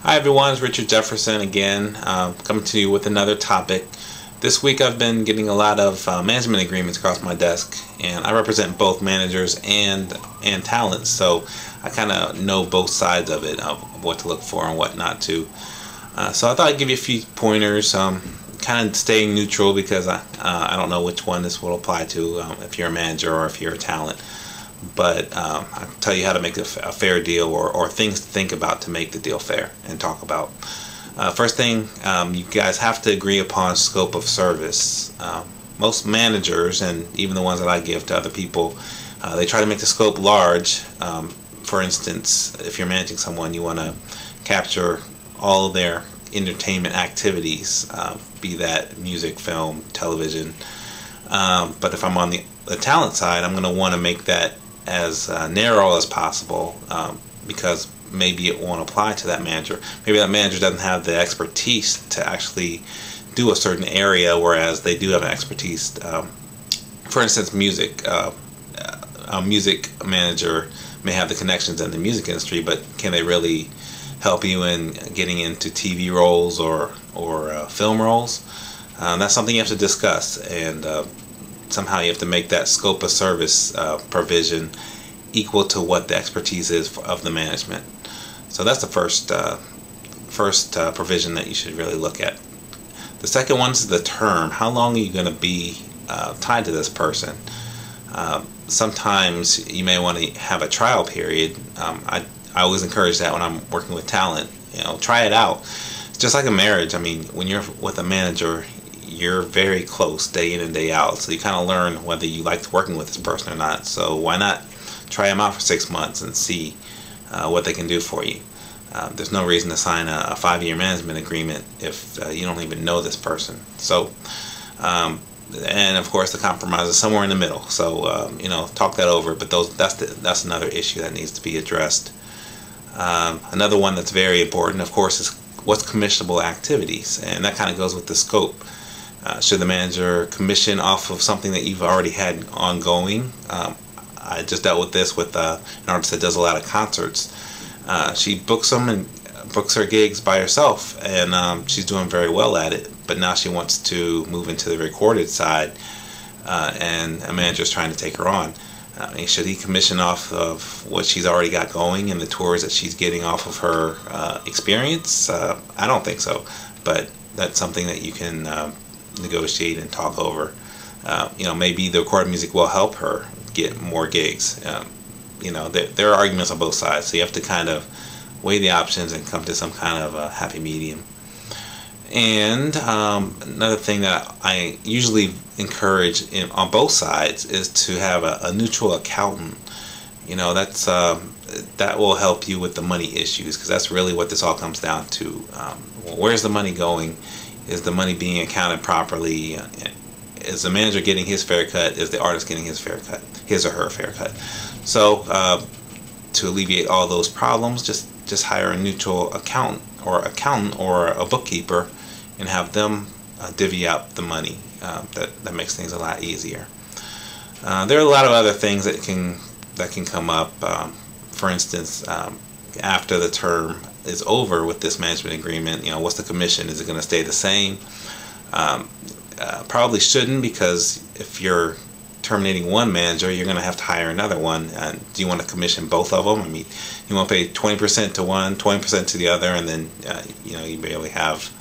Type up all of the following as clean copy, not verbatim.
Hi everyone, it's Richard Jefferson again, coming to you with another topic. This week I've been getting a lot of management agreements across my desk, and I represent both managers and talents, so I kind of know both sides of it, of what to look for and what not to. So I thought I'd give you a few pointers, kind of staying neutral because I don't know which one this will apply to, if you're a manager or if you're a talent. But I'll tell you how to make a fair deal, or things to think about to make the deal fair and talk about. First thing, you guys have to agree upon scope of service. Most managers, and even the ones that I give to other people, they try to make the scope large. For instance, if you're managing someone, you want to capture all of their entertainment activities, be that music, film, television. But if I'm on the talent side, I'm going to want to make that as narrow as possible, because maybe it won't apply to that manager. Maybe that manager doesn't have the expertise to actually do a certain area, whereas they do have an expertise. For instance, music. A music manager may have the connections in the music industry, but can they really help you in getting into TV roles or film roles? That's something you have to discuss, and somehow you have to make that scope of service provision equal to what the expertise is of the management. So that's the first provision that you should really look at. The second one is the term. How long are you going to be tied to this person? Sometimes you may want to have a trial period. I always encourage that when I'm working with talent. Try it out. It's just like a marriage. I mean, when you're with a manager, you're very close day in and day out, so you kind of learn whether you liked working with this person or not. So why not try them out for 6 months and see what they can do for you? There's no reason to sign a 5-year management agreement if you don't even know this person. So and of course the compromise is somewhere in the middle, so talk that over. But that's another issue that needs to be addressed. Another one that's very important, of course, is what's commissionable activities, and that kind of goes with the scope. Should the manager commission off of something that you've already had ongoing? I just dealt with this with an artist that does a lot of concerts. She books them and books her gigs by herself, and she's doing very well at it, but now she wants to move into the recorded side, and a manager is trying to take her on. Should he commission off of what she's already got going and the tours that she's getting off of her experience? I don't think so, but that's something that you can negotiate and talk over. Maybe the recorded music will help her get more gigs. There are arguments on both sides, so you have to kind of weigh the options and come to some kind of a happy medium. And another thing that I usually encourage on both sides is to have a neutral accountant. That will help you with the money issues, because that's really what this all comes down to. Where's the money going? Is the money being accounted properly? Is the manager getting his fair cut? Is the artist getting his fair cut, his or her fair cut? So to alleviate all those problems, just hire a neutral accountant or a bookkeeper and have them divvy out the money. That makes things a lot easier. There are a lot of other things that can come up. For instance, after the term is over with this management agreement, what's the commission? Is it going to stay the same? Probably shouldn't, because if you're terminating one manager, you're going to have to hire another one. Do you want to commission both of them? I mean, you want to pay 20% to one, 20% to the other, and then you barely have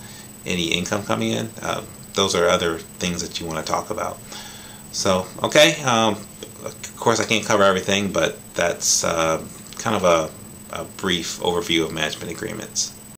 any income coming in. Those are other things that you want to talk about. So okay, of course I can't cover everything, but that's kind of a brief overview of management agreements.